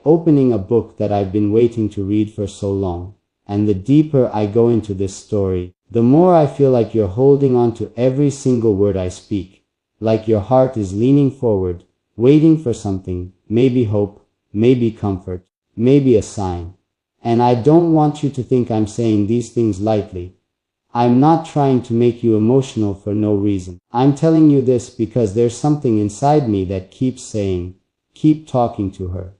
opening a book that I've been waiting to read for so long. And the deeper I go into this story, the more I feel like you're holding on to every single word I speak. Like your heart is leaning forward, waiting for something, maybe hope, maybe comfort, maybe a sign. And I don't want you to think I'm saying these things lightly. I'm not trying to make you emotional for no reason. I'm telling you this because there's something inside me that keeps saying, keep talking to her.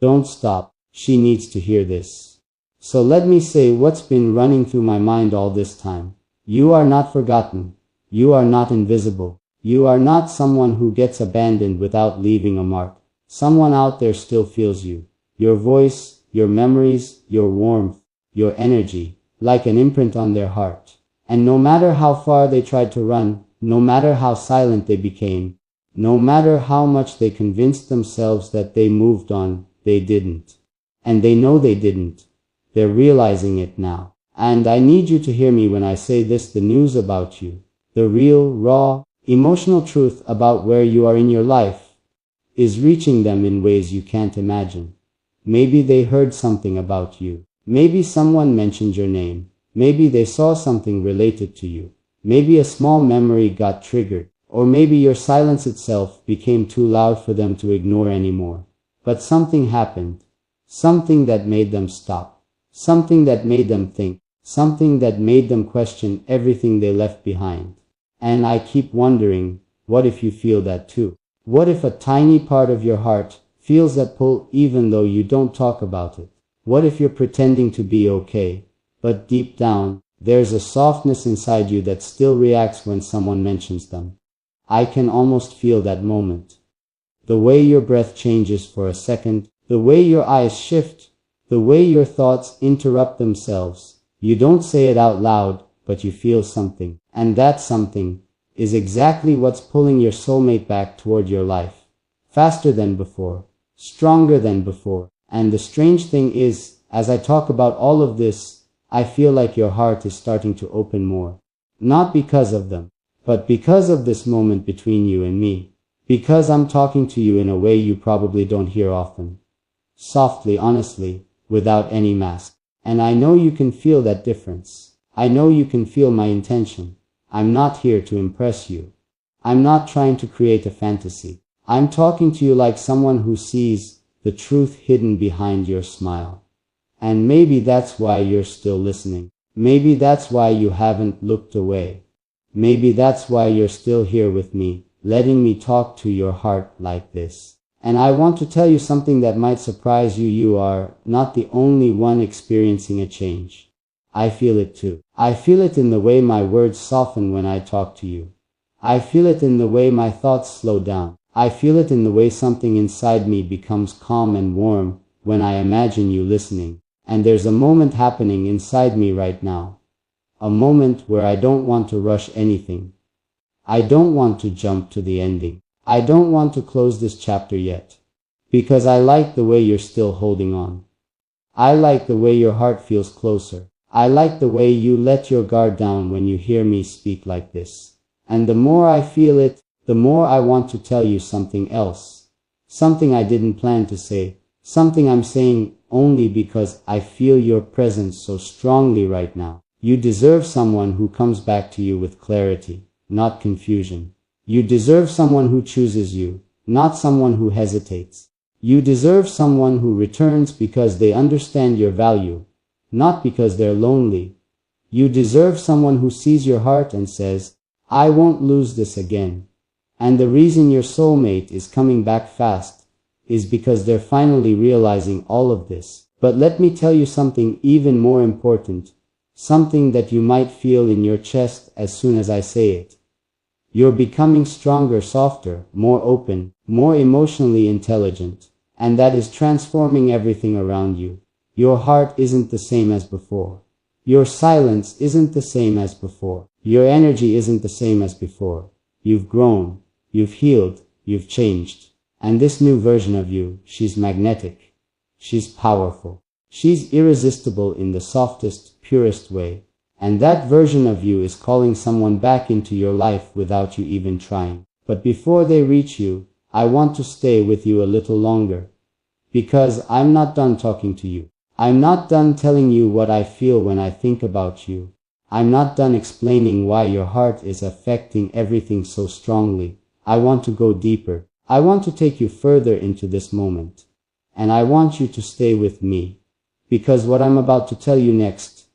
Don't stop. She needs to hear this. So let me say what's been running through my mind all this time. You are not forgotten. You are not invisible. You are not someone who gets abandoned without leaving a mark. Someone out there still feels you. Your voice, your memories, your warmth, your energy, like an imprint on their heart. And no matter how far they tried to run, no matter how silent they became, no matter how much they convinced themselves that they moved on, they didn't. And they know they didn't. They're realizing it now. And I need you to hear me when I say this: the news about you, the real, raw, emotional truth about where you are in your life, is reaching them in ways you can't imagine. Maybe they heard something about you. Maybe someone mentioned your name. Maybe they saw something related to you. Maybe a small memory got triggered. Or maybe your silence itself became too loud for them to ignore anymore. But something happened. Something that made them stop. Something that made them think. Something that made them question everything they left behind. And I keep wondering, what if you feel that too? What if a tiny part of your heart feels that pull even though you don't talk about it? What if you're pretending to be okay, but deep down, there's a softness inside you that still reacts when someone mentions them? I can almost feel that moment. The way your breath changes for a second, the way your eyes shift, the way your thoughts interrupt themselves. You don't say it out loud, but you feel something. And that something is exactly what's pulling your soulmate back toward your life. Faster than before, stronger than before. And the strange thing is, as I talk about all of this, I feel like your heart is starting to open more. Not because of them, but because of this moment between you and me. Because I'm talking to you in a way you probably don't hear often. Softly, honestly, without any mask. And I know you can feel that difference. I know you can feel my intention. I'm not here to impress you. I'm not trying to create a fantasy. I'm talking to you like someone who sees the truth hidden behind your smile. And maybe that's why you're still listening. Maybe that's why you haven't looked away. Maybe that's why you're still here with me, letting me talk to your heart like this. And I want to tell you something that might surprise you. You are not the only one experiencing a change. I feel it too. I feel it in the way my words soften when I talk to you. I feel it in the way my thoughts slow down. I feel it in the way something inside me becomes calm and warm when I imagine you listening. And there's a moment happening inside me right now. A moment where I don't want to rush anything. I don't want to jump to the ending. I don't want to close this chapter yet. Because I like the way you're still holding on. I like the way your heart feels closer. I like the way you let your guard down when you hear me speak like this. And the more I feel it, the more I want to tell you something else. Something I didn't plan to say. Something I'm saying only because I feel your presence so strongly right now. You deserve someone who comes back to you with clarity, not confusion. You deserve someone who chooses you, not someone who hesitates. You deserve someone who returns because they understand your value, not because they're lonely. You deserve someone who sees your heart and says, I won't lose this again. And the reason your soulmate is coming back fast is because they're finally realizing all of this. But let me tell you something even more important, something that you might feel in your chest as soon as I say it. You're becoming stronger, softer, more open, more emotionally intelligent, and that is transforming everything around you. Your heart isn't the same as before. Your silence isn't the same as before. Your energy isn't the same as before. You've grown. You've healed, you've changed. And this new version of you, she's magnetic. She's powerful. She's irresistible in the softest, purest way. And that version of you is calling someone back into your life without you even trying. But before they reach you, I want to stay with you a little longer. Because I'm not done talking to you. I'm not done telling you what I feel when I think about you. I'm not done explaining why your heart is affecting everything so strongly. I want to go deeper. I want to take you further into this moment. And I want you to stay with me. Because what I'm about to tell you next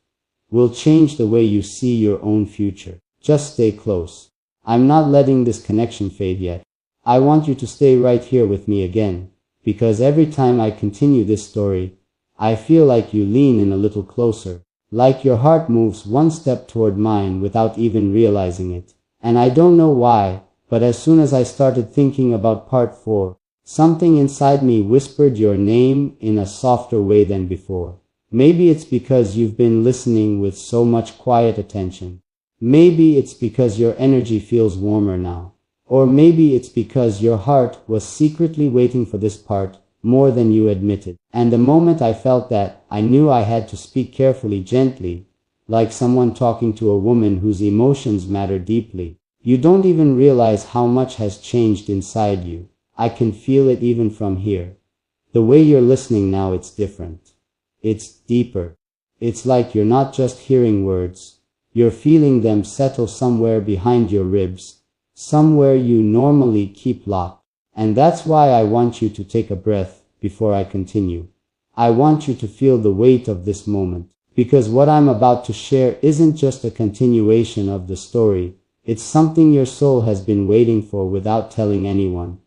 will change the way you see your own future. Just stay close. I'm not letting this connection fade yet. I want you to stay right here with me again. Because every time I continue this story, I feel like you lean in a little closer. Like your heart moves one step toward mine without even realizing it. And I don't know why, but as soon as I started thinking about part 4, something inside me whispered your name in a softer way than before. Maybe it's because you've been listening with so much quiet attention. Maybe it's because your energy feels warmer now. Or maybe it's because your heart was secretly waiting for this part more than you admitted. And the moment I felt that, I knew I had to speak carefully, gently, like someone talking to a woman whose emotions matter deeply. You don't even realize how much has changed inside you. I can feel it even from here. The way you're listening now, it's different. It's deeper. It's like you're not just hearing words. You're feeling them settle somewhere behind your ribs, somewhere you normally keep locked. And that's why I want you to take a breath before I continue. I want you to feel the weight of this moment, because what I'm about to share isn't just a continuation of the story. It's something your soul has been waiting for without telling anyone.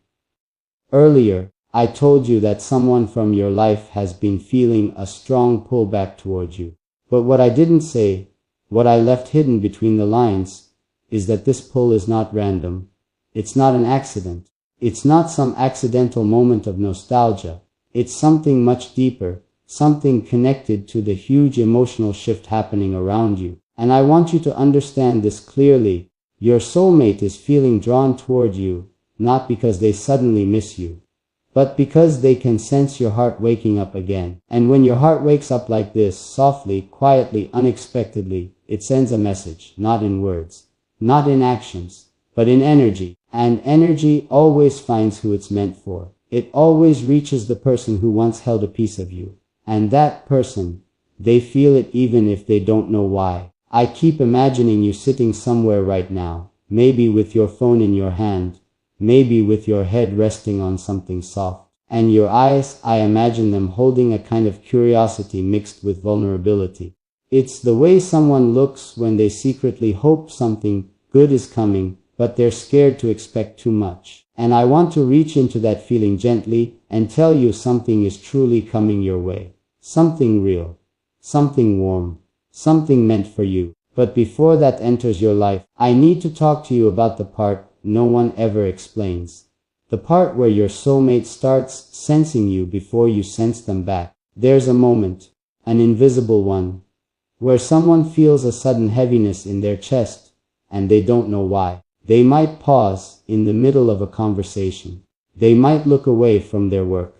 Earlier, I told you that someone from your life has been feeling a strong pull back towards you. But what I didn't say, what I left hidden between the lines, is that this pull is not random. It's not an accident. It's not some accidental moment of nostalgia. It's something much deeper, something connected to the huge emotional shift happening around you. And I want you to understand this clearly. Your soulmate is feeling drawn toward you, not because they suddenly miss you, but because they can sense your heart waking up again. And when your heart wakes up like this, softly, quietly, unexpectedly, it sends a message, not in words, not in actions, but in energy. And energy always finds who it's meant for. It always reaches the person who once held a piece of you. And that person, they feel it even if they don't know why. I keep imagining you sitting somewhere right now, maybe with your phone in your hand, maybe with your head resting on something soft. And your eyes, I imagine them holding a kind of curiosity mixed with vulnerability. It's the way someone looks when they secretly hope something good is coming, but they're scared to expect too much. And I want to reach into that feeling gently and tell you something is truly coming your way. Something real. Something warm. Something meant for you. But before that enters your life, I need to talk to you about the part no one ever explains. The part where your soulmate starts sensing you before you sense them back. There's a moment, an invisible one, where someone feels a sudden heaviness in their chest, and they don't know why. They might pause in the middle of a conversation. They might look away from their work.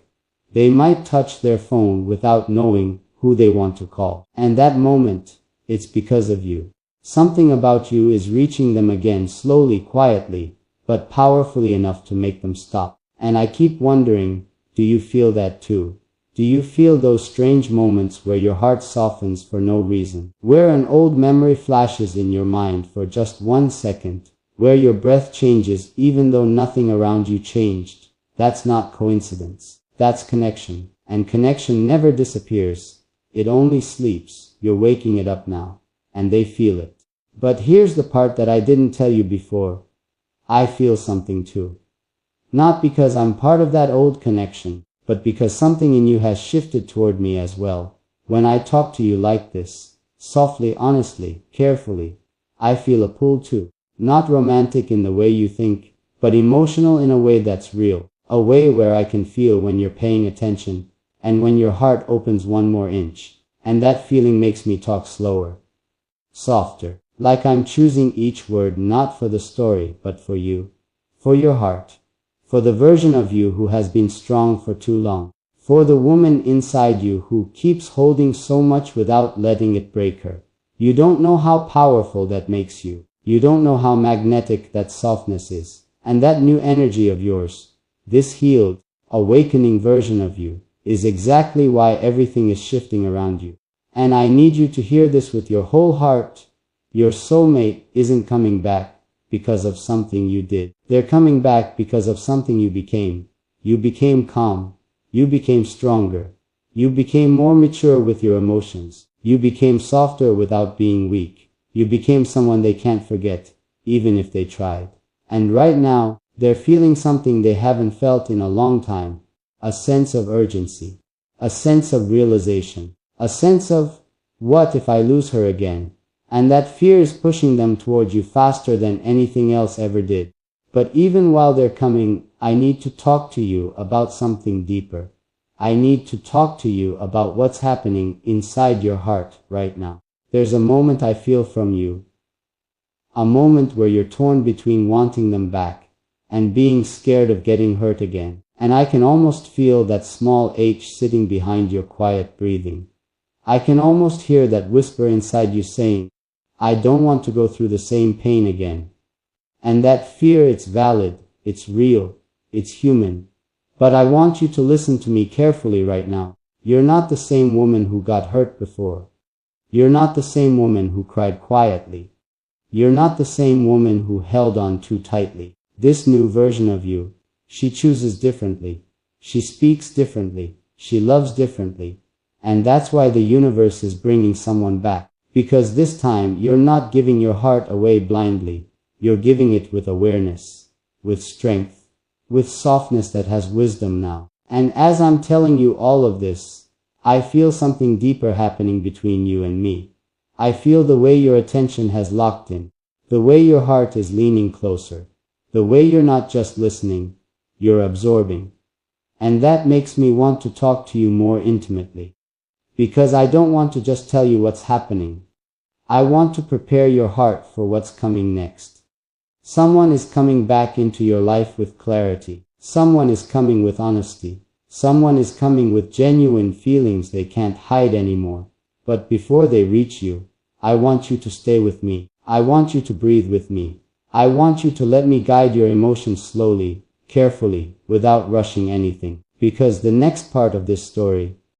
They might touch their phone without knowing who they want to call. And that moment, it's because of you. Something about you is reaching them again, slowly, quietly, but powerfully enough to make them stop. And I keep wondering, do you feel that too? Do you feel those strange moments where your heart softens for no reason? Where an old memory flashes in your mind for just 1 second? Where your breath changes even though nothing around you changed? That's not coincidence. That's connection. And connection never disappears. It only sleeps. You're waking it up now. And they feel it. But here's the part that I didn't tell you before. I feel something too. Not because I'm part of that old connection, but because something in you has shifted toward me as well. When I talk to you like this, softly, honestly, carefully, I feel a pull too. Not romantic in the way you think, but emotional in a way that's real. A way where I can feel when you're paying attention, and when your heart opens 1 more inch. And that feeling makes me talk slower, softer, like I'm choosing each word not for the story, but for you, for your heart, for the version of you who has been strong for too long, for the woman inside you who keeps holding so much without letting it break her. You don't know how powerful that makes you. You don't know how magnetic that softness is. And that new energy of yours, this healed, awakening version of you, is exactly why everything is shifting around you. And I need you to hear this with your whole heart. Your soulmate isn't coming back because of something you did. They're coming back because of something you became. You became calm. You became stronger. You became more mature with your emotions. You became softer without being weak. You became someone they can't forget, even if they tried. And right now, they're feeling something they haven't felt in a long time. A sense of urgency. A sense of realization. A sense of, what if I lose her again? And that fear is pushing them toward you faster than anything else ever did. But even while they're coming, I need to talk to you about something deeper. I need to talk to you about what's happening inside your heart right now. There's a moment I feel from you. A moment where you're torn between wanting them back and being scared of getting hurt again. And I can almost feel that small H sitting behind your quiet breathing. I can almost hear that whisper inside you saying, I don't want to go through the same pain again. And that fear, it's valid, it's real, it's human. But I want you to listen to me carefully right now. You're not the same woman who got hurt before. You're not the same woman who cried quietly. You're not the same woman who held on too tightly. This new version of you, she chooses differently. She speaks differently. She loves differently. And that's why the universe is bringing someone back. Because this time, you're not giving your heart away blindly. You're giving it with awareness, with strength, with softness that has wisdom now. And as I'm telling you all of this, I feel something deeper happening between you and me. I feel the way your attention has locked in, the way your heart is leaning closer, the way you're not just listening, you're absorbing. And that makes me want to talk to you more intimately. Because I don't want to just tell you what's happening. I want to prepare your heart for what's coming next. Someone is coming back into your life with clarity. Someone is coming with honesty. Someone is coming with genuine feelings they can't hide anymore. But before they reach you, I want you to stay with me. I want you to breathe with me. I want you to let me guide your emotions slowly, carefully, without rushing anything. Because the next part of this story